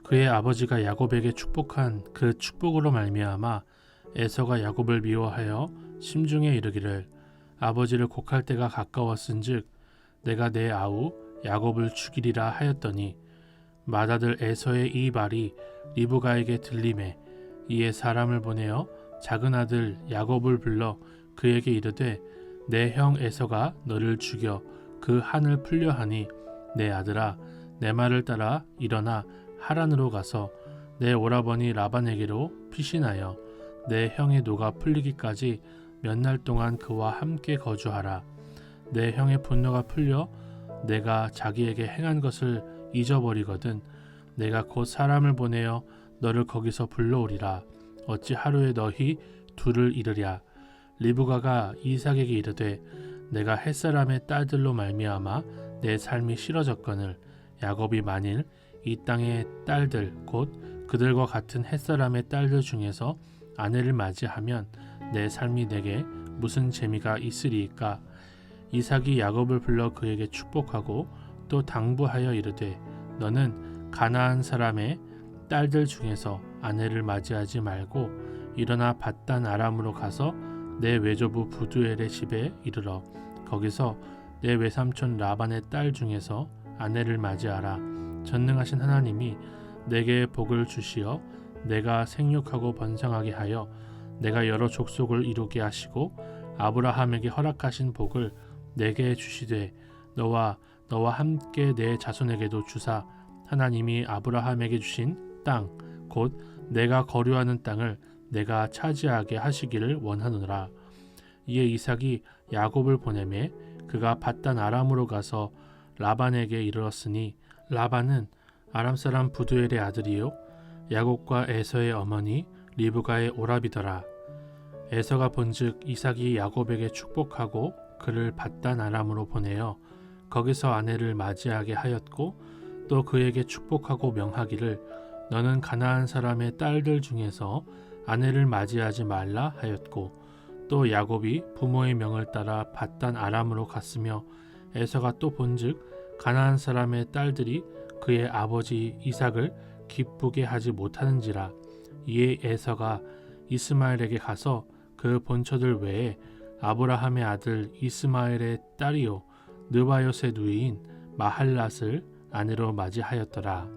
그의 아버지가 야곱에게 축복한 그 축복으로 말미암아 에서가 야곱을 미워하여 심중에 이르기를 아버지를 곡할 때가 가까웠은즉 내가 내 아우 야곱을 죽이리라 하였더니 맏아들 에서의 이 말이 리브가에게 들리매 이에 사람을 보내어 작은 아들 야곱을 불러 그에게 이르되 내 형 에서가 너를 죽여 그 한을 풀려 하니 내 아들아 내 말을 따라 일어나 하란으로 가서 내 오라버니 라반에게로 피신하여 내 형의 노가 풀리기까지 몇 날 동안 그와 함께 거주하라. 내 형의 분노가 풀려 내가 자기에게 행한 것을 잊어버리거든 내가 곧 사람을 보내어 너를 거기서 불러오리라. 어찌 하루에 너희 둘을 이르랴. 리브가가 이삭에게 이르되 내가 햇사람의 딸들로 말미암아 내 삶이 싫어졌거늘 야곱이 만일 이 땅의 딸들 곧 그들과 같은 햇사람의 딸들 중에서 아내를 맞이하면 내 삶이 내게 무슨 재미가 있으리이까. 이삭이 야곱을 불러 그에게 축복하고 또 당부하여 이르되 너는 가나안 사람의 딸들 중에서 아내를 맞이하지 말고 일어나 밧단 아람으로 가서 내 외조부 부두엘의 집에 이르러 거기서 내 외삼촌 라반의 딸 중에서 아내를 맞이하라. 전능하신 하나님이 내게 복을 주시어 내가 생육하고 번성하게 하여 내가 여러 족속을 이루게 하시고 아브라함에게 허락하신 복을 내게 주시되 너와 함께 내 자손에게도 주사 하나님이 아브라함에게 주신 땅 곧 내가 거류하는 땅을 내가 차지하게 하시기를 원하노라. 이에 이삭이 야곱을 보내매 그가 밧단 아람으로 가서 라반에게 이르렀으니 라반은 아람 사람 부두엘의 아들이요 야곱과 에서의 어머니 리브가의 오라비더라. 에서가 본즉 이삭이 야곱에게 축복하고 그를 밧단 아람으로 보내어 거기서 아내를 맞이하게 하였고 또 그에게 축복하고 명하기를 너는 가나안 사람의 딸들 중에서 아내를 맞이하지 말라 하였고 또 야곱이 부모의 명을 따라 밧단 아람으로 갔으며 에서가 또 본즉 가나안 사람의 딸들이 그의 아버지 이삭을 기쁘게 하지 못하는지라. 이에 에서가 이스마엘에게 가서 그 본처들 외에 아브라함의 아들 이스마엘의 딸이요 느바요의 누이인 마할랏을 아내로 맞이하였더라.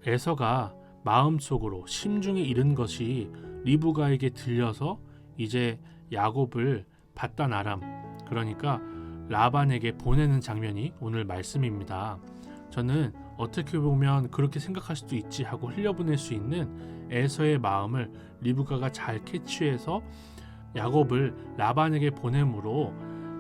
에서가 마음속으로 심중에 이른 것이 리브가에게 들려서 이제 야곱을 밧단 아람 그러니까 라반에게 보내는 장면이 오늘 말씀입니다. 저는 어떻게 보면 그렇게 생각할 수도 있지 하고 흘려보낼 수 있는 에서의 마음을 리브가가 잘 캐치해서 야곱을 라반에게 보내므로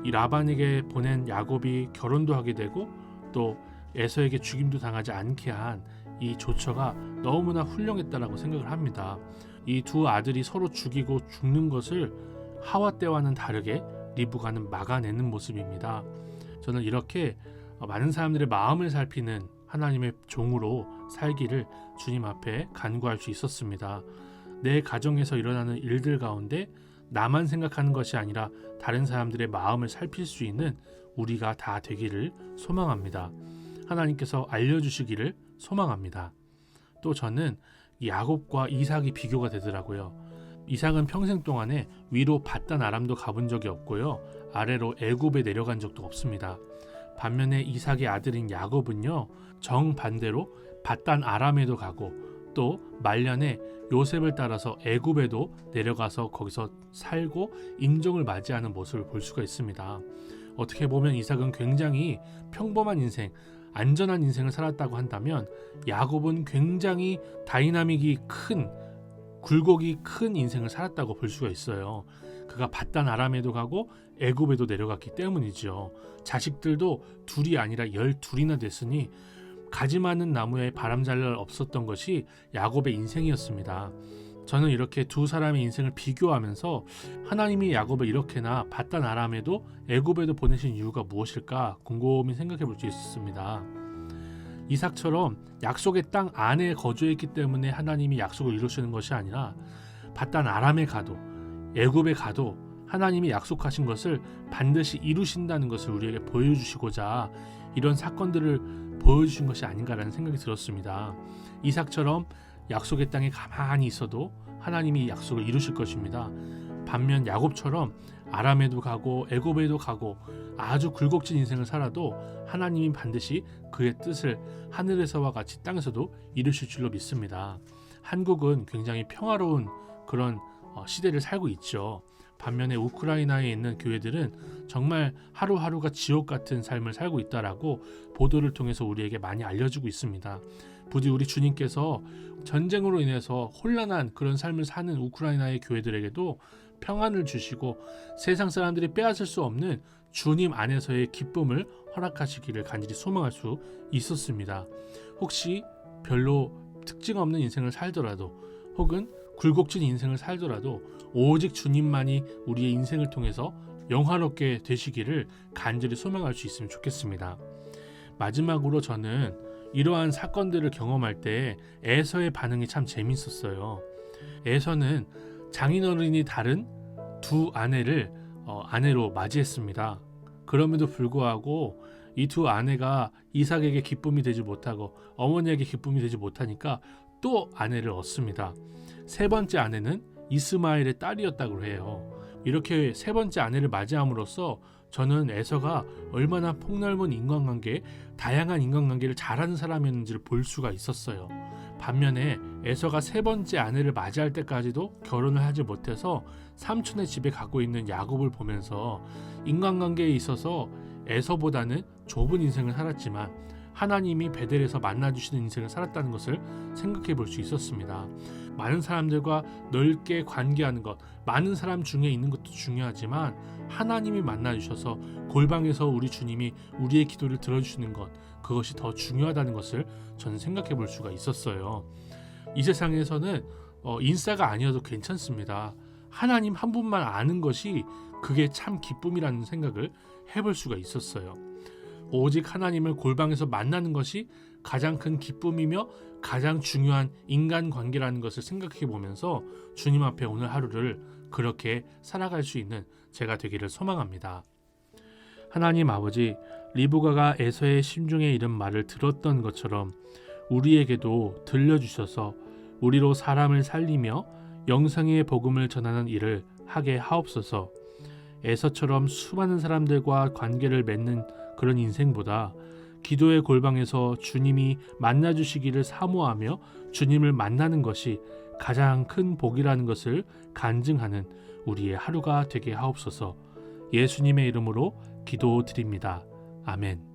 이 라반에게 보낸 야곱이 결혼도 하게 되고 또 에서에게 죽임도 당하지 않게 한 이 조처가 너무나 훌륭했다라고 생각을 합니다. 이 두 아들이 서로 죽이고 죽는 것을 하와 때와는 다르게 리브가는 막아내는 모습입니다. 저는 이렇게 많은 사람들의 마음을 살피는 하나님의 종으로 살기를 주님 앞에 간구할 수 있었습니다. 내 가정에서 일어나는 일들 가운데 나만 생각하는 것이 아니라 다른 사람들의 마음을 살필 수 있는 우리가 다 되기를 소망합니다. 하나님께서 알려주시기를 소망합니다. 또 저는 야곱과 이삭이 비교가 되더라고요. 이삭은 평생 동안에 위로 밧단 아람도 가본 적이 없고요. 아래로 애굽에 내려간 적도 없습니다. 반면에 이삭의 아들인 야곱은요. 정반대로 밧단 아람에도 가고 또 말년에 요셉을 따라서 애굽에도 내려가서 거기서 살고 임종을 맞이하는 모습을 볼 수가 있습니다. 어떻게 보면 이삭은 굉장히 평범한 인생, 안전한 인생을 살았다고 한다면 야곱은 굉장히 다이나믹이 큰, 굴곡이 큰 인생을 살았다고 볼 수가 있어요. 그가 밧단 아람에도 가고 애굽에도 내려갔기 때문이죠. 자식들도 둘이 아니라 12이나 됐으니 가지 많은 나무에 바람 잘 날 없었던 것이 야곱의 인생이었습니다. 저는 이렇게 두 사람의 인생을 비교하면서 하나님이 야곱을 이렇게나 밧단 아람에도 애굽에도 보내신 이유가 무엇일까 곰곰이 생각해 볼 수 있었습니다. 이삭처럼 약속의 땅 안에 거주했기 때문에 하나님이 약속을 이루시는 것이 아니라 밧단 아람에 가도 애굽에 가도 하나님이 약속하신 것을 반드시 이루신다는 것을 우리에게 보여주시고자 이런 사건들을 보여주신 것이 아닌가라는 생각이 들었습니다. 이삭처럼 약속의 땅에 가만히 있어도 하나님이 약속을 이루실 것입니다. 반면 야곱처럼 아람에도 가고 애굽에도 가고 아주 굴곡진 인생을 살아도 하나님이 반드시 그의 뜻을 하늘에서와 같이 땅에서도 이루실 줄로 믿습니다. 한국은 굉장히 평화로운 그런 시대를 살고 있죠. 반면에 우크라이나에 있는 교회들은 정말 하루하루가 지옥 같은 삶을 살고 있다라고 보도를 통해서 우리에게 많이 알려주고 있습니다. 부디 우리 주님께서 전쟁으로 인해서 혼란한 그런 삶을 사는 우크라이나의 교회들에게도 평안을 주시고 세상 사람들이 빼앗을 수 없는 주님 안에서의 기쁨을 허락하시기를 간절히 소망할 수 있었습니다. 혹시 별로 특징 없는 인생을 살더라도 혹은 굴곡진 인생을 살더라도 오직 주님만이 우리의 인생을 통해서 영화롭게 되시기를 간절히 소망할 수 있으면 좋겠습니다. 마지막으로 저는 이러한 사건들을 경험할 때 에서의 반응이 참 재밌었어요. 에서는 장인어른이 다른 두 아내를 아내로 맞이했습니다. 그럼에도 불구하고 이 두 아내가 이삭에게 기쁨이 되지 못하고 어머니에게 기쁨이 되지 못하니까 또 아내를 얻습니다. 세 번째 아내는 이스마엘의 딸이었다고 해요. 이렇게 세 번째 아내를 맞이함으로써 저는 에서가 얼마나 폭넓은 인간관계, 다양한 인간관계를 잘하는 사람이었는지를 볼 수가 있었어요. 반면에 에서가 세 번째 아내를 맞이할 때까지도 결혼을 하지 못해서 삼촌의 집에 가고 있는 야곱을 보면서 인간관계에 있어서 에서보다는 좁은 인생을 살았지만 하나님이 베델에서 만나주시는 인생을 살았다는 것을 생각해 볼 수 있었습니다. 많은 사람들과 넓게 관계하는 것, 많은 사람 중에 있는 것도 중요하지만 하나님이 만나주셔서 골방에서 우리 주님이 우리의 기도를 들어주시는 것, 그것이 더 중요하다는 것을 저는 생각해 볼 수가 있었어요. 이 세상에서는 인싸가 아니어도 괜찮습니다. 하나님 한 분만 아는 것이 그게 참 기쁨이라는 생각을 해볼 수가 있었어요. 오직 하나님을 골방에서 만나는 것이 가장 큰 기쁨이며 가장 중요한 인간관계라는 것을 생각해 보면서 주님 앞에 오늘 하루를 그렇게 살아갈 수 있는 제가 되기를 소망합니다. 하나님 아버지, 리브가가 에서의 심중에 이른 말을 들었던 것처럼 우리에게도 들려주셔서 우리로 사람을 살리며 영생의 복음을 전하는 일을 하게 하옵소서. 에서처럼 수많은 사람들과 관계를 맺는 그런 인생보다 기도의 골방에서 주님이 만나주시기를 사모하며 주님을 만나는 것이 가장 큰 복이라는 것을 간증하는 우리의 하루가 되게 하옵소서. 예수님의 이름으로 기도드립니다. 아멘.